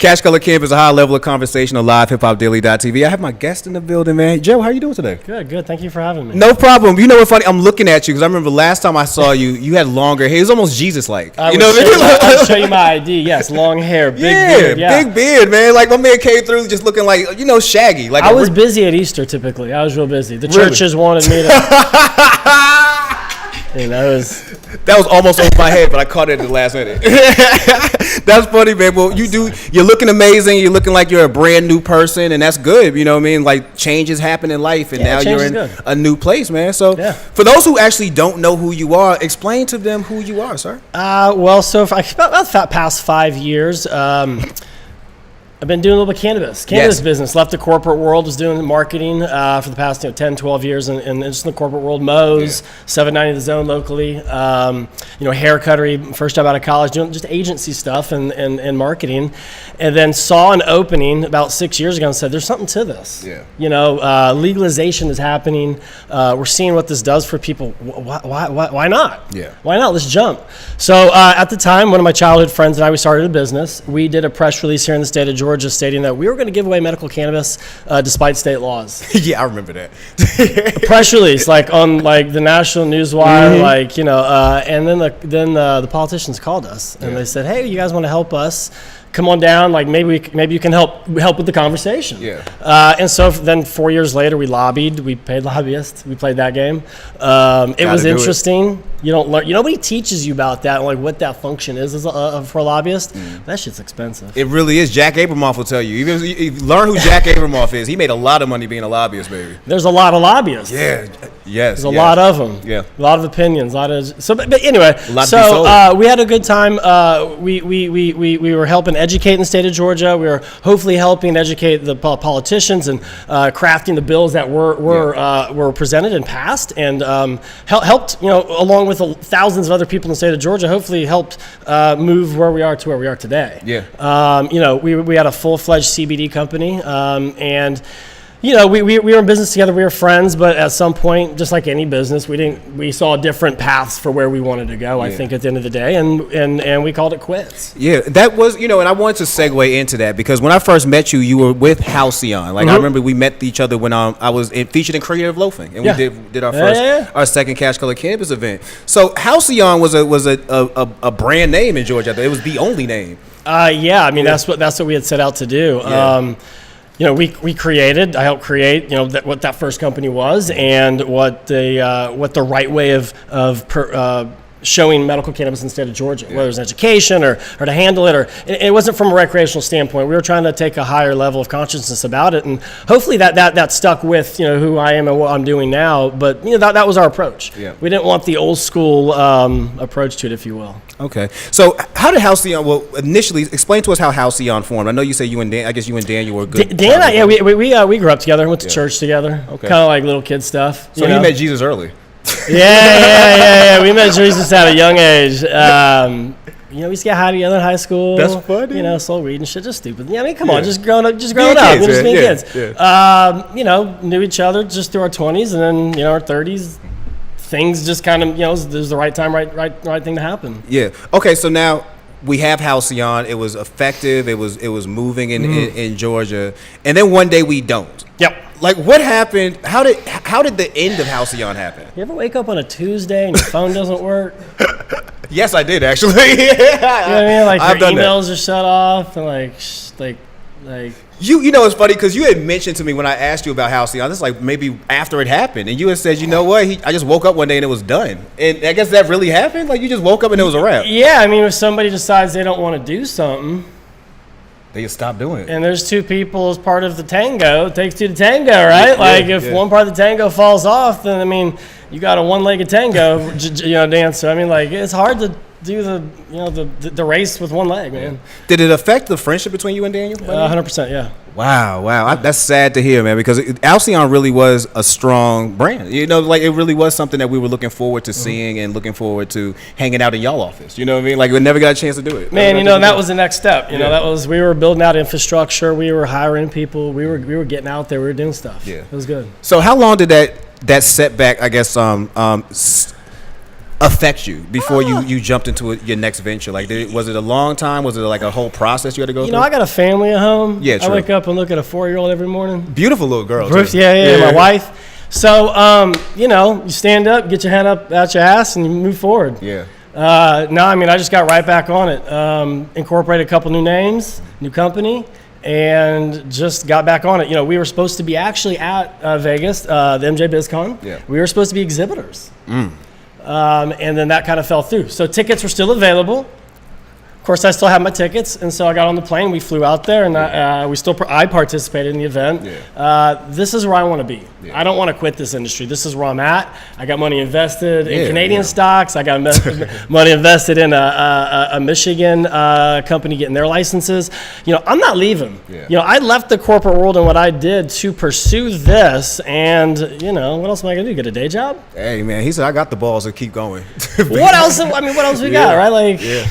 Cash Color Camp is a high level of conversation on LivehiphopDaily.tv. I have my guest in the building, man. Joe, how you doing today? Good. Thank you for having me. No problem. You know what's funny? I'm looking at you because I remember last time I saw you, you had longer hair. It was almost Jesus-like. I'll show you my ID. Yes, long hair, big beard. Yeah, big beard, man. Like my man came through just looking like, Shaggy. Like I was busy at Easter typically. I was real busy. The churches wanted me to. And that was almost over my head, but I caught it at the last minute. That's funny, man. Well, you're looking amazing. You're looking like you're a brand new person, and that's good. You know what I mean? Like changes happen in life, and now you're in a new place, man. So for those who actually don't know who you are, explain to them who you are, sir. So for about the past 5 years, I've been doing a little bit of cannabis business. Left the corporate world, was doing marketing for the past 10, 12 years, and just in the corporate world. Moe's, 790 The Zone locally, hair cuttery, first job out of college, doing just agency stuff and marketing. And then saw an opening about 6 years ago and said, there's something to this. Yeah. Legalization is happening. We're seeing what this does for people. Why not? Yeah. Why not? Let's jump. So at the time, one of my childhood friends and I, we started a business. We did a press release here in the state of Georgia stating that we were going to give away medical cannabis despite state laws. Yeah, I remember that. A press release, on the national newswire, and then the politicians called us and they said, "Hey, you guys want to help us? Come on down. Maybe you can help with the conversation." Yeah. And so then 4 years later, we lobbied. We paid lobbyists. We played that game. It was interesting. You don't learn. Nobody teaches you about that, what that function is for a lobbyist. That shit's expensive. It really is. Jack Abramoff will tell you. Even if you learn who Jack Abramoff is, he made a lot of money being a lobbyist, baby. There's a lot of lobbyists. Yeah. Yes. There's a lot of them. Yeah. A lot of opinions. But anyway. We had a good time. We were helping educate in the state of Georgia. We were hopefully helping educate the politicians and crafting the bills that were presented and passed, and helped, along with thousands of other people in the state of Georgia, hopefully helped move where we are to where we are today. Yeah. We had a full-fledged CBD company, and we were in business together. We were friends, but at some point, just like any business, we saw different paths for where we wanted to go. I think at the end of the day, and we called it quits. Yeah, that was and I wanted to segue into that because when I first met you, you were with Halcyon. I remember we met each other when I was featured in Creative Loafing, and we did our second Cash Color Cannabis event. So Halcyon was a brand name in Georgia. It was the only name. That's what we had set out to do. Yeah. We created. I helped create. What that first company was, and what the right way of showing medical cannabis in the state of Georgia, whether it was education or to handle it, or it wasn't from a recreational standpoint. We were trying to take a higher level of consciousness about it, and hopefully that stuck with who I am and what I'm doing now. But that was our approach. Yeah. We didn't want the old school approach to it, if you will. Okay. So how did Halcyon? Well, initially, explain to us how Halcyon formed. I know you say you and Daniel were good. We grew up together, went to church together. Okay. Kind of like little kid stuff. So you met Jesus early. Yeah. We met Jesus at a young age. We used to get high together in high school. That's funny. Slow reading shit, just stupid. Come on, just growing up, just being kids. Yeah. Knew each other just through our 20s, and then our 30s. Things just kind of, there's the right time, right thing to happen. Yeah. Okay. So now we have Halcyon. It was effective. It was moving in Georgia, and then one day we don't. Yep. What happened? How did the end of Halcyon happen? You ever wake up on a Tuesday and your phone doesn't work? Yes, I did actually. You know what I mean? Your emails are shut off, and it's funny because you had mentioned to me when I asked you about Halcyon, this maybe after it happened, and you had said, I just woke up one day and it was done. And I guess that really happened? You just woke up and it was a wrap. Yeah, if somebody decides they don't want to do something, they just stop doing it. And there's two people as part of the tango. It takes two to tango, right? If one part of the tango falls off, then you got a one-legged tango, dance. So it's hard to do the race with one leg, man. Did it affect the friendship between you and Daniel? 100%, yeah. Wow. That's sad to hear, man, because Halcyon really was a strong brand. It really was something that we were looking forward to seeing and looking forward to hanging out in y'all office. You know what I mean? We never got a chance to do it. Man, that was the next step. We were building out infrastructure. We were hiring people. We were getting out there. We were doing stuff. Yeah. It was good. So how long did that setback, I guess, affect you before you jumped into your next venture? Like, was it a long time? Was it like a whole process you had to go through? I got a family at home. Yeah, true. I wake up and look at a 4-year-old every morning. Beautiful little girl. Yeah, my wife. So, you stand up, get your hand up out your ass, and you move forward. Yeah. No, I just got right back on it. Incorporated a couple new names, new company, and just got back on it. We were supposed to be actually at Vegas, the MJ BizCon. Yeah. We were supposed to be exhibitors. And then that kind of fell through. So tickets were still available. Of course, I still have my tickets, and so I got on the plane. We flew out there, and I participated in the event. Yeah. This is where I want to be. Yeah. I don't want to quit this industry. This is where I'm at. I got money invested in Canadian stocks. I got money invested in a Michigan company getting their licenses. I'm not leaving. Yeah. I left the corporate world and what I did to pursue this, and what else am I gonna do? Get a day job? Hey man, he said I got the balls to keep going. What else? What else we got? Right?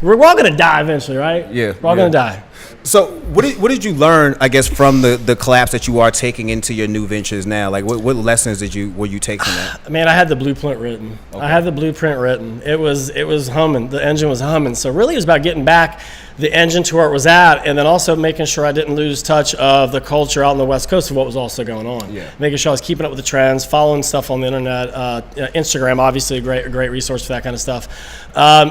We're all gonna die eventually, right? Yeah. We're all gonna die. So what did you learn, I guess, from the collapse that you are taking into your new ventures now? Like what lessons were you taking from that? Man, I had the blueprint written. Okay. I had the blueprint written. It was humming. The engine was humming. So really it was about getting back the engine to where it was at, and then also making sure I didn't lose touch of the culture out on the West Coast of what was also going on. Yeah. Making sure I was keeping up with the trends, following stuff on the internet. Instagram, obviously, a great resource for that kind of stuff.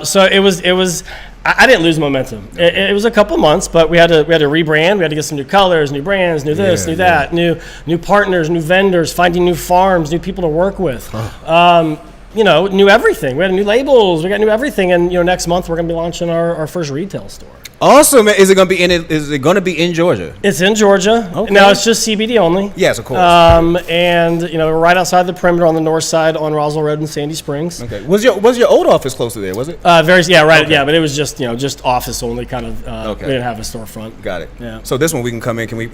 So it was. I didn't lose momentum. It was a couple months, but we had to rebrand. We had to get some new colors, new brands, new this, new that, new partners, new vendors, finding new farms, new people to work with. New everything. We had new labels. We got new everything. And next month we're gonna be launching our first retail store. Awesome. Is it going to be in Georgia? It's in Georgia. Okay. Now it's just CBD only. Yes, of course. And we're right outside the perimeter on the north side on Roswell Road in Sandy Springs. Okay. Was your old office close to there? Was it? Right. Okay. Yeah, but it was just office only kind of. Okay. We didn't have a storefront. Got it. Yeah. So this one we can come in. Can we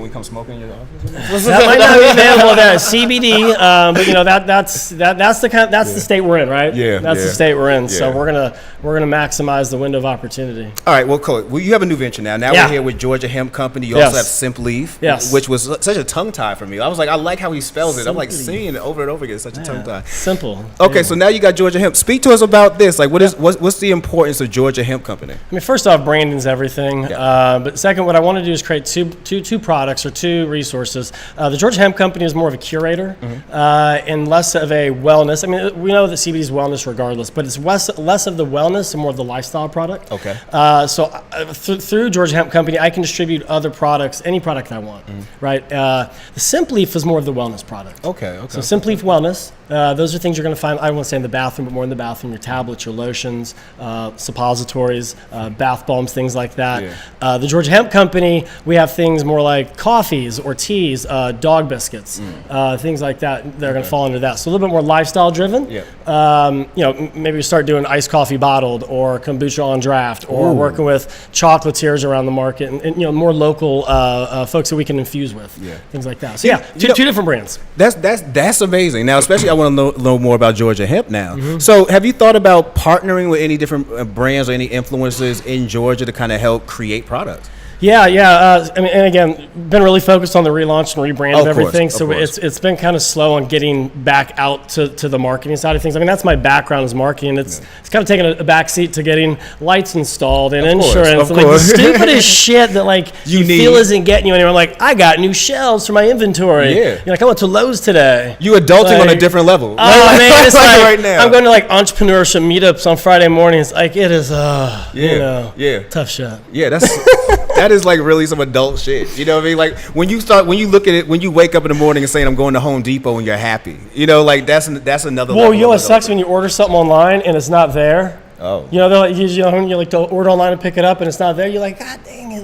come smoke in your office? That might not be available there. CBD, but that's the state we're in, right? Yeah. That's the state we're in. Yeah. So we're gonna maximize the window of opportunity. All right, well, cool. Well, you have a new venture now. Now we're here with Georgia Hemp Company. You also have Simp Leaf, which was such a tongue tie for me. I was like, I like how he spells it. I'm like seeing it over and over again. It's such a tongue tie. Simple. Okay, so now you got Georgia Hemp. Speak to us about this. Like, what's the importance of Georgia Hemp Company? First off, branding's everything. Yeah. But second, what I want to do is create two products or two resources. The Georgia Hemp Company is more of a curator and less of a wellness. We know that CBD is wellness regardless, but it's less of the wellness and more of the lifestyle product. Okay. So through Georgia Hemp Company, I can distribute other products, any product I want, right? The Simp Leaf is more of the wellness product. Okay. So Simp Leaf Wellness, those are things you're going to find, I don't want to say in the bathroom, but more in the bathroom, your tablets, your lotions, suppositories, bath bombs, things like that. Yeah. The Georgia Hemp Company, we have things more like coffees or teas, dog biscuits, things like that. They're going to fall under that. So a little bit more lifestyle driven. Yeah. Maybe we start doing iced coffee bottled or kombucha on draft or working with chocolatiers around the market and more local folks that we can infuse with. Yeah. Things like that. So two different brands. That's amazing. Now, especially I want to know more about Georgia Hemp now. So have you thought about partnering with any different brands or any influencers in Georgia to kind of help create products? Yeah. And again, been really focused on the relaunch and rebrand of everything. So it's been kind of slow on getting back out to the marketing side of things. That's my background is marketing. It's kind of taken a backseat to getting lights installed and insurance and the stupidest shit that you feel isn't getting you anywhere. Like, I got new shelves for my inventory. Yeah. I went to Lowe's today. You adulting on a different level. Oh man, it's right now. I'm going to entrepreneurship meetups on Friday mornings. It is tough shit. Yeah, that is really some adult shit. You know what I mean? Like when you look at it, when you wake up in the morning and saying I'm going to Home Depot and you're happy, that's another. Well, what sucks when you order something online and it's not there. Oh. They're like, you like to order online and pick it up and it's not there. You're like, God dang it.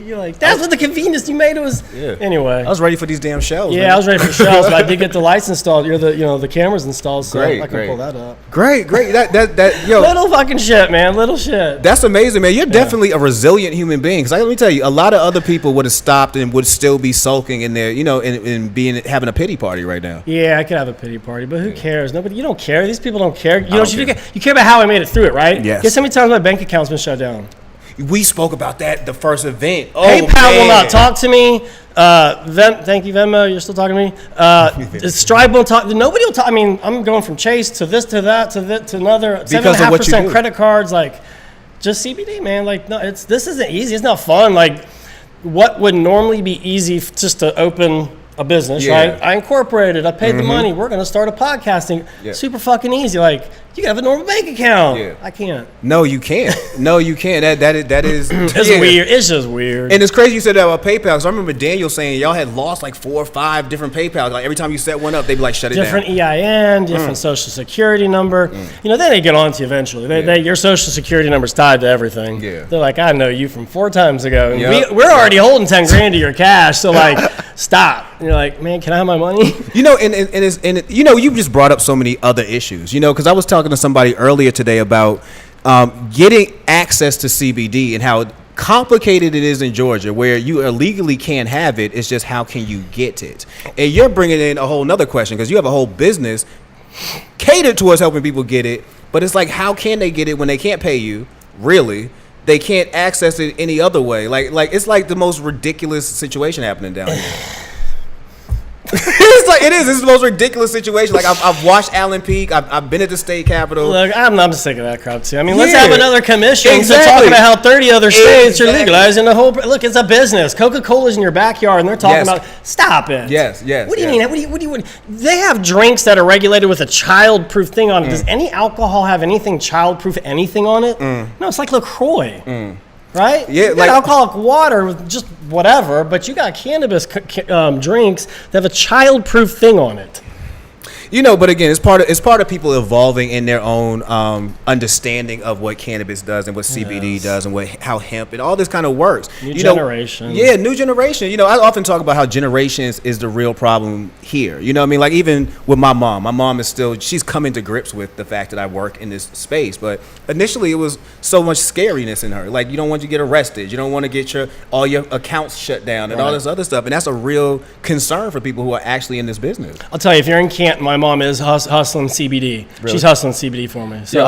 You're like, that's what the convenience you made was. Yeah. Anyway. I was ready for these damn shelves. Yeah, man. I was ready for shelves, but I did get the lights installed. The cameras installed, so I can pull that up. Great. Little fucking shit, man. Little shit. That's amazing, man. You're definitely a resilient human being. Because let me tell you, a lot of other people would have stopped and would still be sulking in there, and having a pity party right now. Yeah, I could have a pity party, but who cares? Nobody. You don't care. These people don't care. You care about how I made it through it, right? Yes. Guess how many times my bank account's been shut down? We spoke about that the first event. PayPal will not talk to me. Thank you, Venmo. You're still talking to me. Stripe won't talk. Nobody will talk. I mean, I'm going from Chase to this to that to another 7.5% credit cards. Like, just CBD, man. Like, no, this isn't easy. It's not fun. Like, what would normally be easy just to open a business, right? I incorporated. I paid the money. We're going to start a podcasting. Super fucking easy. Like, you can have a normal bank account. I can't. No, you can't. That is it's weird. It's just weird. And it's crazy you said that about PayPal, because I remember Daniel saying y'all had lost like 4 or 5 different PayPals. Like every time you set one up, they'd be like, shut it down. Different EIN, different social security number. You know, then they get on to you eventually. Your social security number's tied to everything. They're like, I know you from 4 times ago. And we're already holding 10 grand of your cash. So like, stop. And you're like, man, can I have my money? You know, and you know, you just brought up so many other issues. You know, because I was talking to somebody earlier today about getting access to CBD and how complicated it is in Georgia, where you illegally can't have it. It's just how can you get it? And you're bringing in a whole nother question, because you have a whole business catered towards helping people get it. But it's like, how can they get it when they can't pay you? Really? They can't access it any other way. Like it's like the most ridiculous situation happening down here. It's the most ridiculous situation. Like I've watched Allen Peak. I've been at the state capitol. Look, I'm sick of that crowd too. I mean, let's have another commission to talk about how 30 other states are legalizing the whole. Look, it's a business. Coca-Cola's in your backyard, and they're talking about. Stop it. Yes. What do you mean? What do you? They have drinks that are regulated with a child-proof thing on it. Does any alcohol have anything child-proof? Anything on it? No, it's like LaCroix. Right? Yeah, you got alcoholic water with just whatever, but you got cannabis drinks that have a child-proof thing on it. You know, but again, it's part of people evolving in their own understanding of what cannabis does and what CBD does and how hemp and all this kind of works. New generation. New generation. You know, I often talk about how generations is the real problem here. You know what I mean? Like even with my mom. My mom is she's coming to grips with the fact that I work in this space. But initially it was so much scariness in her. Like you don't want to get arrested. You don't want to get all your accounts shut down and all this other stuff. And that's a real concern for people who are actually in this business. I'll tell you, if you're in Canton, my mom is hustling CBD. Really? She's hustling CBD for me. So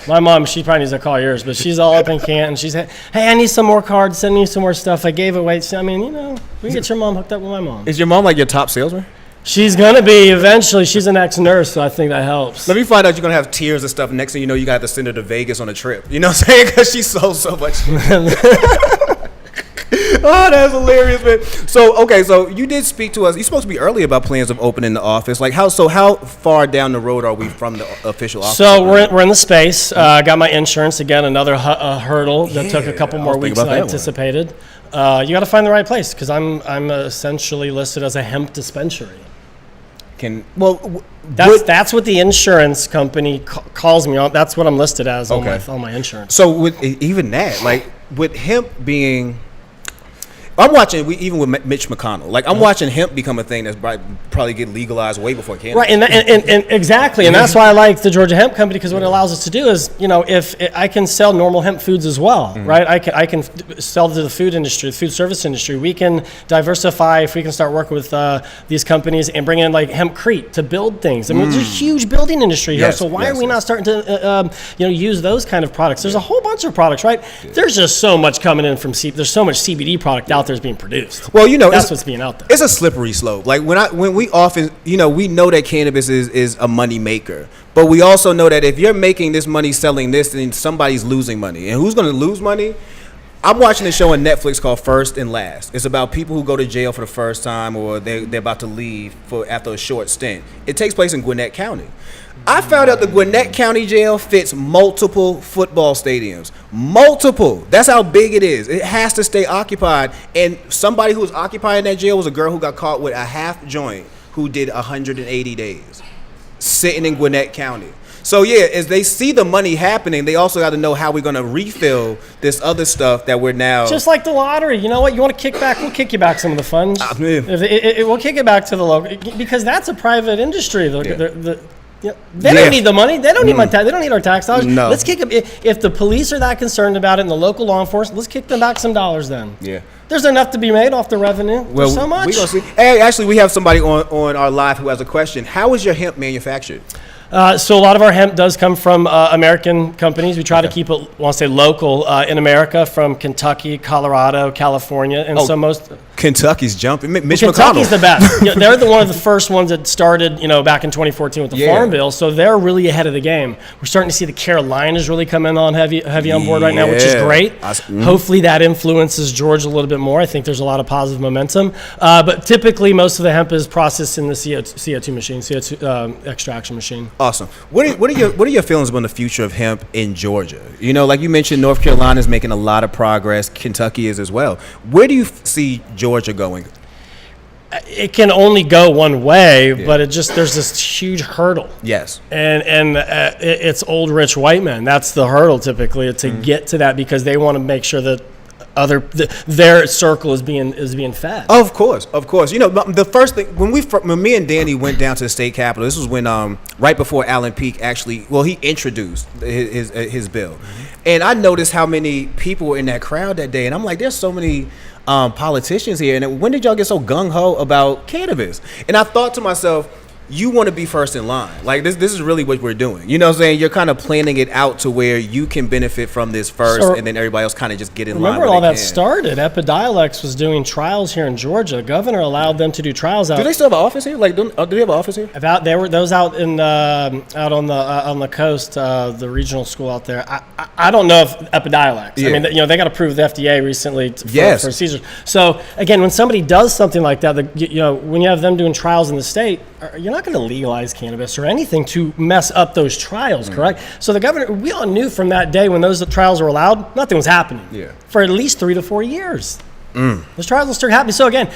my mom, she probably needs to call yours, but she's all up in Canton. She's, hey, I need some more cards. Send me some more stuff. I gave away. So, I mean, you know, we can get your mom hooked up with my mom. Is your mom like your top salesman? She's going to be eventually. She's an ex-nurse, so I think that helps. Let me find out you're going to have tears and stuff. Next thing you know, you got to send her to Vegas on a trip. You know what I'm saying? Because she sold so much. Oh, that's hilarious, man. So you did speak to us. You're supposed to be early about plans of opening the office. Like how far down the road are we from the official office? So we're in the space. Got my insurance again. Another hurdle that took a couple more weeks than I anticipated. You got to find the right place because I'm essentially listed as a hemp dispensary. That's what the insurance company calls me on. That's what I'm listed as on my insurance. So with even that, like with hemp being. I'm watching, even with Mitch McConnell, like I'm watching hemp become a thing that's probably get legalized way before cannabis. Right, and exactly, and that's why I like the Georgia Hemp Company, because what it allows us to do is, you know, if I can sell normal hemp foods as well, right? I can sell to the food industry, the food service industry. We can diversify if we can start working with these companies and bring in like hempcrete to build things. I mean, there's a huge building industry here, so why are we not starting to use those kind of products? There's a whole bunch of products, right? There's just so much coming in from there's so much CBD product out there is being produced. Well, you know, that's what's being out there. It's a slippery slope. Like when we often, you know, we know that cannabis is a money maker, but we also know that if you're making this money selling this, then somebody's losing money. And who's going to lose money? I'm watching a show on Netflix called First and Last. It's about people who go to jail for the first time or they're about to leave after a short stint. It takes place in Gwinnett County. I found out the Gwinnett County Jail fits multiple football stadiums. Multiple. That's how big it is. It has to stay occupied. And somebody who was occupying that jail was a girl who got caught with a half joint who did 180 days sitting in Gwinnett County. So, yeah, as they see the money happening, they also got to know how we're going to refill this other stuff that we're now... Just like the lottery. You know what? You want to kick back? We'll kick you back some of the funds. We'll kick it back to the local... Because that's a private industry. They don't need the money. They don't need my tax. They don't need our tax dollars. No. Let's kick them. If the police are that concerned about it and the local law enforcement, let's kick them back some dollars then. Yeah. There's enough to be made off the revenue. Well, there's so much. We gonna see. Hey, actually, we have somebody on our live who has a question. How is your hemp manufactured? So a lot of our hemp does come from American companies. We try to keep it, local in America, from Kentucky, Colorado, California, and so most. Kentucky's jumping. Kentucky's the best. They're one of the first ones that started, back in 2014 with the Farm Bill. So they're really ahead of the game. We're starting to see the Carolinas really come in on heavy on board right now, which is great. Hopefully that influences Georgia a little bit more. I think there's a lot of positive momentum. But typically, most of the hemp is processed in the CO2 machine, CO2 extraction machine. Awesome. What are your feelings about the future of hemp in Georgia? Like you mentioned, North Carolina is making a lot of progress. Kentucky is as well. Where do you see Georgia going? It can only go one way, but there's this huge hurdle. Yes. And it's old rich white men. That's the hurdle typically to get to that, because they want to make sure that their circle is being fed. Of course. The first thing when me and Danny went down to the state capitol, this was when right before Alan Peake he introduced his bill, and I noticed how many people were in that crowd that day, and I'm like, there's so many politicians here, and when did y'all get so gung-ho about cannabis? And I thought to myself, you want to be first in line. Like this is really what we're doing. You know what I'm saying? You're kind of planning it out to where you can benefit from this first, and then everybody else kind of just get in line. Remember all that started. Epidiolex was doing trials here in Georgia. The governor allowed them to do trials out. Do they still have an office here? Like, do they have an office here? Those out in out on the coast, the regional school out there. I don't know if Epidiolex. Yeah. I mean, they got approved the FDA recently for seizures. So again, when somebody does something like that, when you have them doing trials in the state, you're not going to legalize cannabis or anything to mess up those trials, correct? So the governor, we all knew from that day when those trials were allowed, nothing was happening for at least 3 to 4 years. Those trials will start happening. So again,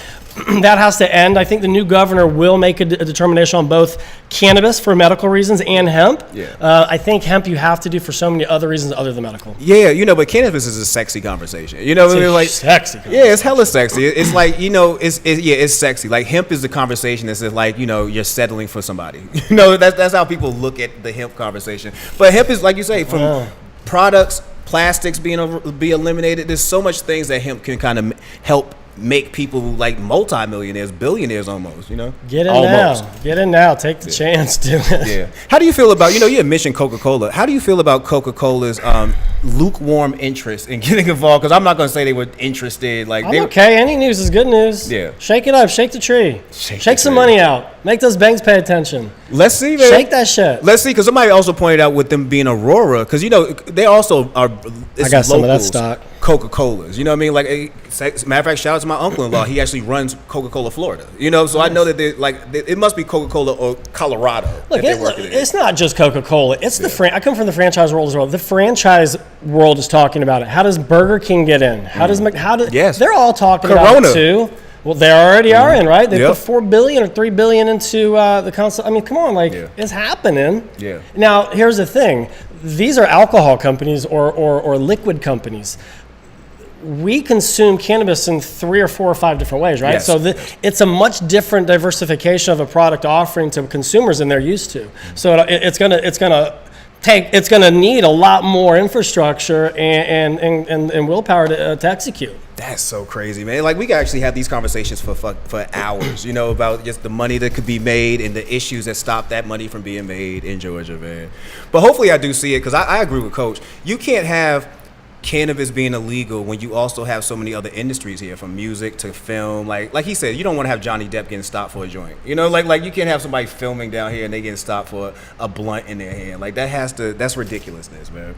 that has to end. I think the new governor will make a determination on both cannabis for medical reasons and hemp. I think hemp you have to do for so many other reasons other than medical. But cannabis is a sexy conversation. Sexy. Yeah, it's hella sexy. It's like, it's sexy. Like hemp is the conversation that's like, you're settling for somebody. That's how people look at the hemp conversation. But hemp is, like you say, from products, plastics be eliminated. There's so much things that hemp can kind of help make people like multimillionaires, billionaires almost, Get in now. Take the chance. Do it. Yeah. How do you feel about, you had mentioned Coca-Cola. How do you feel about Coca-Cola's lukewarm interest in getting involved? Because I'm not going to say they were interested. Okay. Any news is good news. Yeah. Shake it up. Shake the tree. Shake some money out. Make those banks pay attention. Let's see, man. Shake that shit. Let's see, because somebody also pointed out with them being Aurora, because, they also are. I got some of that stock. Coca-Colas. You know what I mean? Like, matter of fact, shout out to my uncle-in-law. He actually runs Coca-Cola Florida. So I know that it must be Coca-Cola or Colorado. Look, it's not just Coca-Cola. It's I come from the franchise world as well. The franchise world is talking about it. How does Burger King get in? They're all talking about it too. Well, they already are in, right? They put $4 billion or $3 billion into the console. I mean, come on, it's happening. Yeah. Now, here's the thing: these are alcohol companies or liquid companies. We consume cannabis in 3 or 4 or 5 different ways, right? Yes. So it's a much different diversification of a product offering to consumers than they're used to. So it's gonna need a lot more infrastructure and willpower to execute. That's so crazy, man. Like, we could actually have these conversations for hours, about just the money that could be made and the issues that stop that money from being made in Georgia, man. But hopefully I do see it, because I agree with Coach. You can't have cannabis being illegal when you also have so many other industries here, from music to film. Like he said, you don't want to have Johnny Depp getting stopped for a joint. Like you can't have somebody filming down here and they getting stopped for a blunt in their hand. Like, that's ridiculousness, man.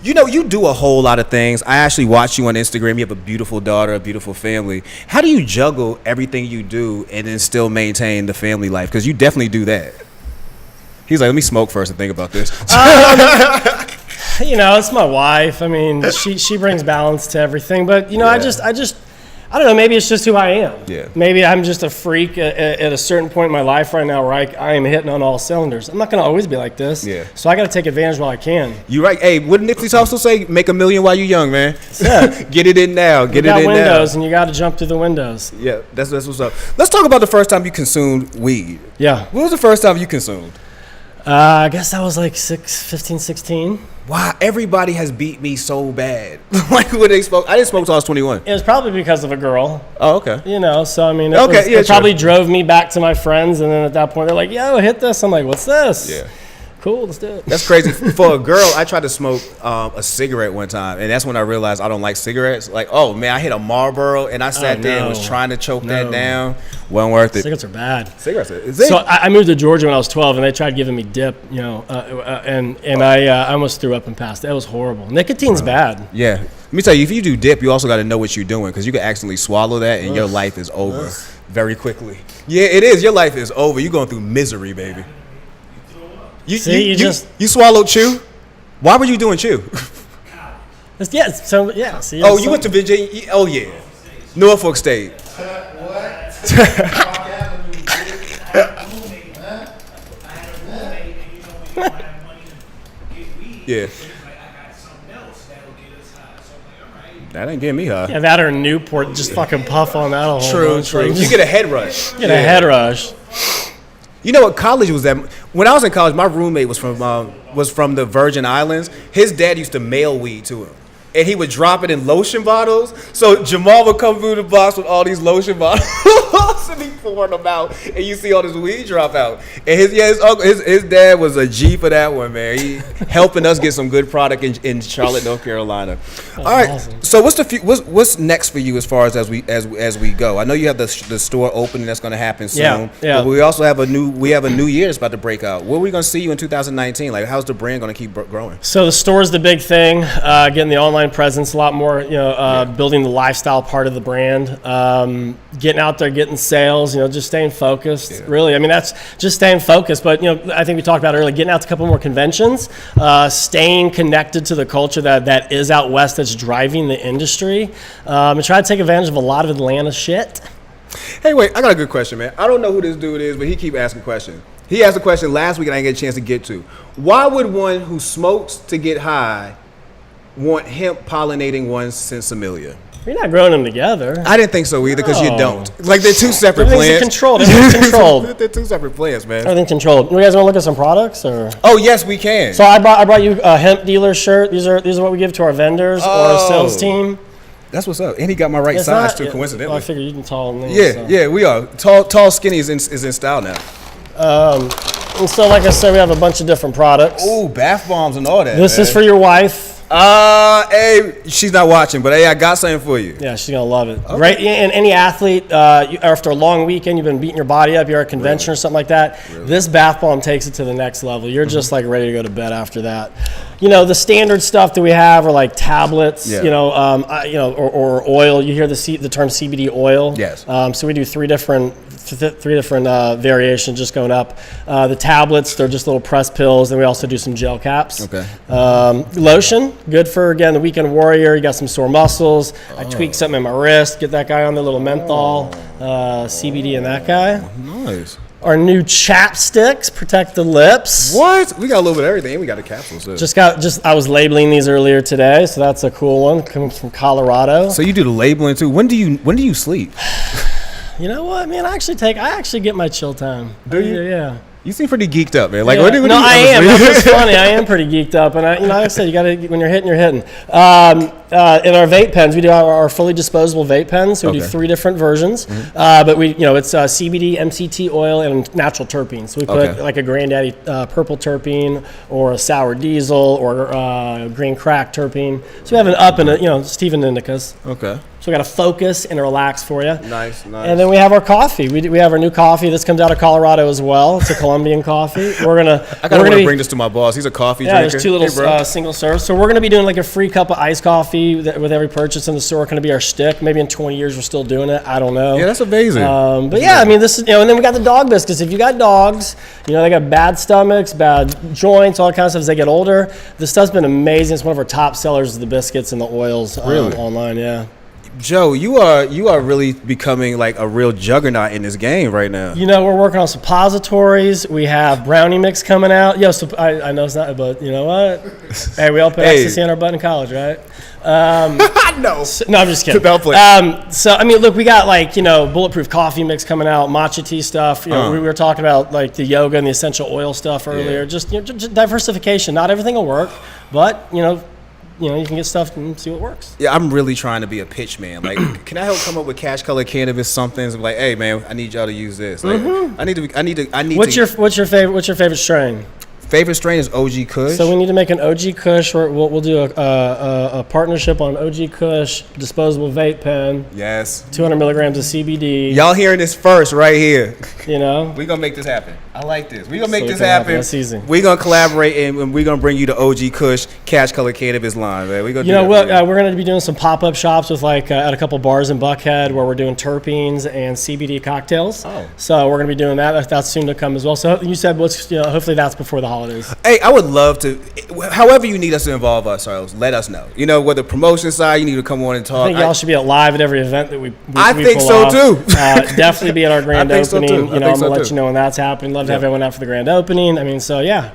You do a whole lot of things. I actually watch you on Instagram. You have a beautiful daughter, a beautiful family. How do you juggle everything you do and then still maintain the family life? Because you definitely do that. He's like, let me smoke first and think about this. It's my wife. I mean, she brings balance to everything. But I don't know. Maybe it's just who I am. Yeah. Maybe I'm just a freak at a certain point in my life right now where I am hitting on all cylinders. I'm not going to always be like this. Yeah. So I got to take advantage while I can. You're right. Hey, what did Nipsey also say? Make $1 million while you're young, man. Yeah. Get it in now. Get it in now. You got windows, and you got to jump through the windows. Yeah, that's what's up. Let's talk about the first time you consumed weed. Yeah. When was the first time you consumed? I guess that was like 15, 16. Wow, everybody has beat me so bad. Like, when they smoke, I didn't smoke till I was 21. It was probably because of a girl. Oh, okay. So I mean, it probably drove me back to my friends, and then at that point they're like, "Yo, hit this." I'm like, "What's this?" Yeah. Cool, let's do it. That's crazy. For a girl, I tried to smoke a cigarette one time, and that's when I realized I don't like cigarettes. Like, oh man, I hit a Marlboro, and I sat there and was trying to choke that down. Wasn't worth it. Cigarettes are bad. So I moved to Georgia when I was 12, and they tried giving me dip, and I almost threw up and passed. That was horrible. Nicotine's bad. Yeah. Let me tell you, if you do dip, you also got to know what you're doing, because you can accidentally swallow that, and your life is over very quickly. Yeah, it is. Your life is over. You're going through misery, baby. You swallowed chew? Why were you doing chew? See, you went to Virginia? Oh, yeah. Norfolk State. Yeah. That ain't getting me high. Yeah, that or Newport, just fucking puff on that a whole bunch. True. You get a head rush. A head rush. You know what college was that? When I was in college, my roommate was from the Virgin Islands. His dad used to mail weed to him, and he would drop it in lotion bottles. So Jamal would come through the box with all these lotion bottles, and he pouring them out, and you see all this weed drop out. And his dad was a G for that one, man. He helping us get some good product in Charlotte, North Carolina. All right. Awesome. So what's next for you as we go? I know you have the store opening that's going to happen soon. Yeah. But we also have a new year that's about to break out. What are we going to see you in 2019? Like, how's the brand going to keep growing? So the store is the big thing. Getting the online presence a lot more. Building the lifestyle part of the brand. Getting out there, getting sales. Just staying focused. Yeah. Really, I mean that's just staying focused. But I think we talked about earlier. Getting out to a couple more conventions. Staying connected to the culture that is out west that's driving the industry. And try to take advantage of a lot of Atlanta shit. Hey, wait, I got a good question, man. I don't know who this dude is, but he keep asking questions. He asked a question last week and I didn't get a chance to get to. Why would one who smokes to get high want hemp pollinating one's sinsemilla? You're not growing them together. I didn't think so either, because you don't. Like, they're two separate plants. Everything's controlled. They're two separate plants, man. Everything's controlled. You guys want to look at some products, or? Oh yes, we can. So I brought you a hemp dealer shirt. These are what we give to our vendors or our sales team. That's what's up. And he got my right size too, coincidentally. Well, I figure you can tall. Yeah, we are. Tall Skinnies is in style now. And so, like I said, we have a bunch of different products. Ooh, bath bombs and all that. This is for your wife. Hey, she's not watching, but hey, I got something for you. Yeah, she's gonna love it. Okay. Right, and any athlete, after a long weekend, you've been beating your body up, you're at a convention or something like that. Really? This bath bomb takes it to the next level. You're just like ready to go to bed after that. The standard stuff that we have are like tablets, or oil. You hear the term CBD oil. Yes. So we do three different variations just going up. The tablets, they're just little press pills, and we also do some gel caps. Okay. Lotion, good for, again, the weekend warrior. You got some sore muscles. I tweak something in my wrist, get that guy on the little menthol, CBD in that guy. Nice. Our new chapsticks protect the lips. What? We got a little bit of everything. We got the capsules too. I was labeling these earlier today, so that's a cool one. Comes from Colorado. So you do the labeling too. When do you sleep? You know what, man? I actually get my chill time. Do you? Yeah. You seem pretty geeked up, man. Like, I am. It's funny. I am pretty geeked up, and like I said, you got to, when you're hitting, you're hitting. In our vape pens, we do our fully disposable vape pens. So we do three different versions, but it's CBD, MCT oil, and natural terpenes. So we put like a granddaddy purple terpene, or a sour diesel, or green crack terpene. So we have an up and a Stephen indicas. Okay. So we got a focus and a relax for you. Nice. And then we have our coffee. We have our new coffee. This comes out of Colorado as well. It's a Colombian coffee. I gotta bring this to my boss. He's a coffee drinker. Yeah, there's two little single serves. So we're gonna be doing like a free cup of iced coffee with every purchase in the store. Gonna be our shtick. Maybe in 20 years we're still doing it. I don't know. Yeah, that's amazing. But yeah, I mean, this is, and then we got the dog biscuits. If you got dogs, they got bad stomachs, bad joints, all that kind of stuff as they get older. This stuff's been amazing. It's one of our top sellers, the biscuits and the oils online. Yeah. Joe, you are really becoming like a real juggernaut in this game right now. We're working on suppositories. We have brownie mix coming out. I know it's not, but you know what? Hey, we all put ecstasy in our butt in college, right? No, I'm just kidding. So I mean, look, we got like bulletproof coffee mix coming out, matcha tea stuff. We were talking about like the yoga and the essential oil stuff earlier. Yeah. Just diversification. Not everything will work, but you can get stuff and see what works. Yeah, I'm really trying to be a pitch man. Like, can I help come up with cash colored cannabis something? Like, hey man, I need y'all to use this. Like, I need. What's your favorite strain? favorite strain is OG Kush. So we need to make an OG Kush. We'll do a partnership on OG Kush disposable vape pen. Yes. 200 milligrams of CBD. Y'all hearing this first right here. You know, we're gonna make this happen. I like this. We're gonna make this happen. That's easy. We're gonna collaborate and we're gonna bring you the OG Kush Cash Color Cannabis line, man. We're gonna we're gonna be doing some pop-up shops with at a couple bars in Buckhead where we're doing terpenes and CBD cocktails. Oh. So we're gonna be doing that. That's soon to come as well. So you said hopefully that's before the holidays. Hey, I would love to. However you need us to involve ourselves, let us know. You know, whether promotion side, you need to come on and talk. I think y'all should be live at every event that we I think pull so off. Too. Definitely be at our grand opening. So I'm gonna let you know when that's happening. Love to have everyone out for the grand opening. I mean, so yeah.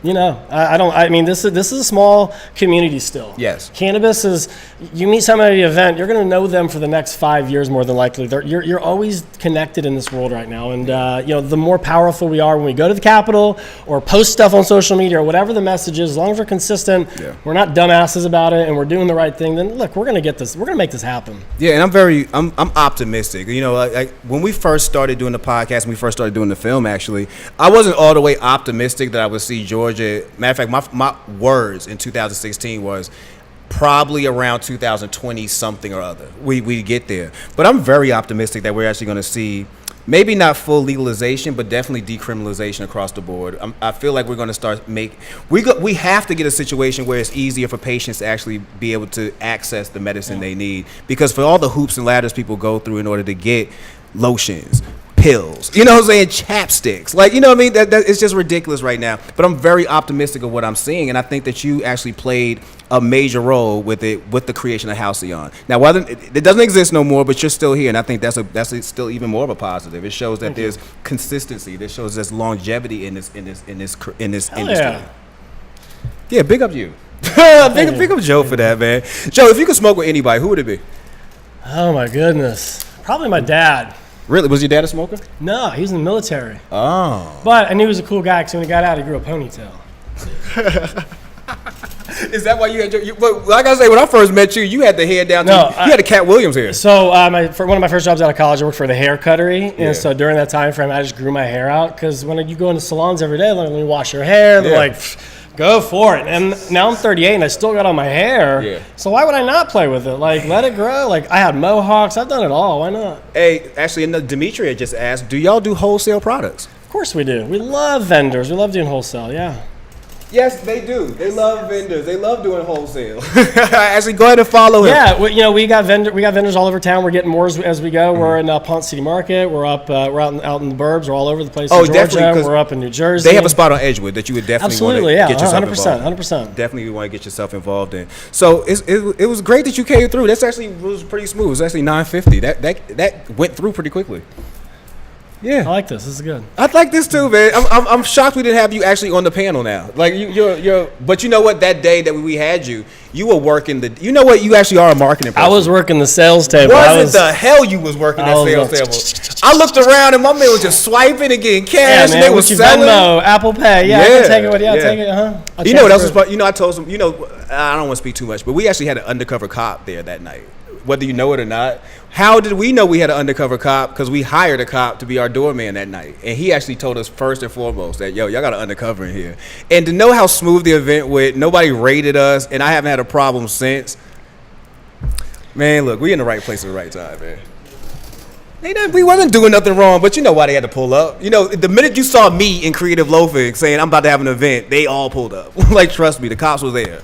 This is a small community still. Yes. Cannabis is, you meet somebody at an event, you're going to know them for the next 5 years more than likely. You're always connected in this world right now. And, the more powerful we are when we go to the Capitol or post stuff on social media or whatever the message is, as long as we're consistent, we're not dumbasses about it, and we're doing the right thing, then look, we're going to get this. We're going to make this happen. Yeah, and I'm optimistic. When we first started doing the podcast, when we first started doing the film, actually, I wasn't all the way optimistic that I would see Georgia. Matter of fact, my words in 2016 was probably around 2020 something or other. We get there. But I'm very optimistic that we're actually going to see maybe not full legalization, but definitely decriminalization across the board. I feel like we're going to start we have to get a situation where it's easier for patients to actually be able to access the medicine they need. Because for all the hoops and ladders people go through in order to get lotions, pills, chapsticks, that it's just ridiculous right now. But I'm very optimistic of what I'm seeing, and I think that you actually played a major role with the creation of Halcyon. Now, whether it doesn't exist no more, but you're still here, and I think that's still even more of a positive. It shows that there's consistency. This shows there's longevity in this industry. Yeah, big up you. big up Joe for that, man. Joe, if you could smoke with anybody, who would it be? Oh my goodness, probably my dad. Really? Was your dad a smoker? No, he was in the military. Oh. But I knew he was a cool guy because when he got out, he grew a ponytail. Is that why you had but like I say, when I first met you, you had the hair down. You had a Cat Williams hair. So for one of my first jobs out of college, I worked for the hair cuttery. And so during that time frame, I just grew my hair out because when you go into salons every day, like, when you wash your hair, they're like, go for it. And now I'm 38 and I still got all my hair. Yeah. So why would I not play with it? Like, let it grow. Like, I had mohawks. I've done it all. Why not? Hey, actually, Demetria just asked, do y'all do wholesale products? Of course we do. We love vendors. We love doing wholesale, yeah. Yes, they do. They love vendors. They love doing wholesale. Actually, go ahead and follow him. Yeah, we got vendors all over town. We're getting more as we go. Mm-hmm. We're in Ponce City Market. We're up. We're out in the burbs. We're all over the place. In Georgia. Definitely. We're up in New Jersey. They have a spot on Edgewood that you would definitely want to get yourself 100%. Definitely want to get yourself involved in. So it was great that you came through. That's actually was pretty smooth. It was actually 950. That went through pretty quickly. Yeah, I like this. This is good. I like this too, man. I'm shocked we didn't have you actually on the panel now. Like you're. But you know what? That day that we had you were working the. You know what? You actually are a marketing person. I was working the sales table. The hell you was working that sales table? I looked around and my man was just swiping and getting cash. Man, and they was selling. Venmo, Apple Pay. I can take it. Take it. You know what else was fun? I told them. I don't want to speak too much, but we actually had an undercover cop there that night. Whether you know it or not. How did we know we had an undercover cop? Because we hired a cop to be our doorman that night. And he actually told us first and foremost that, y'all got an undercover in here. And to know how smooth the event went, nobody raided us, and I haven't had a problem since. Man, look, we in the right place at the right time, man. We wasn't doing nothing wrong, but you know why they had to pull up. The minute you saw me in Creative Loafing saying I'm about to have an event, they all pulled up. Like, trust me, the cops was there.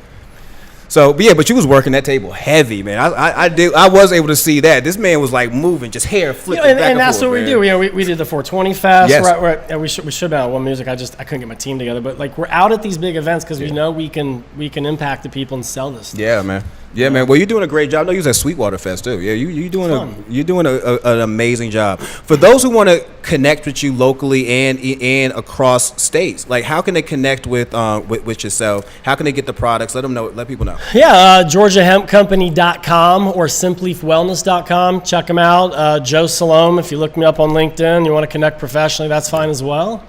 So, but you was working that table heavy, man. I was able to see that. This man was like moving, just hair flipping back and forth. And that's what we do. We did the 420 Fest. Yes. We should have been out One Music. I couldn't get my team together. But like, we're out at these big events because we know we can impact the people and sell this stuff. Yeah, man. Yeah, man. Well, you're doing a great job. I know you was at Sweetwater Fest too. Yeah, you're doing an amazing job. For those who want to connect with you locally and across states, like how can they connect with yourself? How can they get the products? Let them know. Let people know. Yeah, GeorgiaHempCompany.com or SimplyWellness.com. Check them out. Joe Salome. If you look me up on LinkedIn, you want to connect professionally, that's fine as well.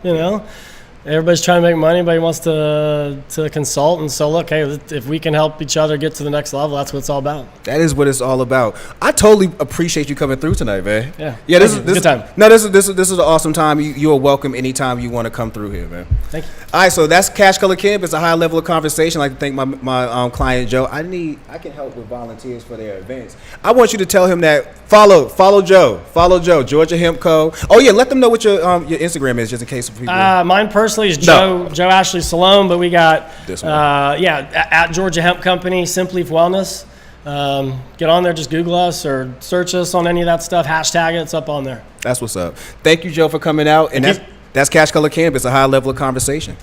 everybody's trying to make money. Everybody wants to consult. And so, look, hey, if we can help each other get to the next level, that's what it's all about. That is what it's all about. I totally appreciate you coming through tonight, man. Yeah. This is good time. No, this is an awesome time. You are welcome anytime you want to come through here, man. Thank you. All right, so that's Cash Color Camp. It's a high level of conversation. I'd like to thank my client Joe. I can help with volunteers for their events. I want you to tell him that follow Joe, Georgia Hemp Co. Oh yeah, let them know what your Instagram is, just in case of people. Mine personally is Joe Ashley Salome, but we got this one. at Georgia Hemp Company, Simply for Wellness. Get on there, just Google us or search us on any of that stuff. Hashtag it, it's up on there. That's what's up. Thank you, Joe, for coming out. And that's Cash Color Camp. It's a high level of conversation.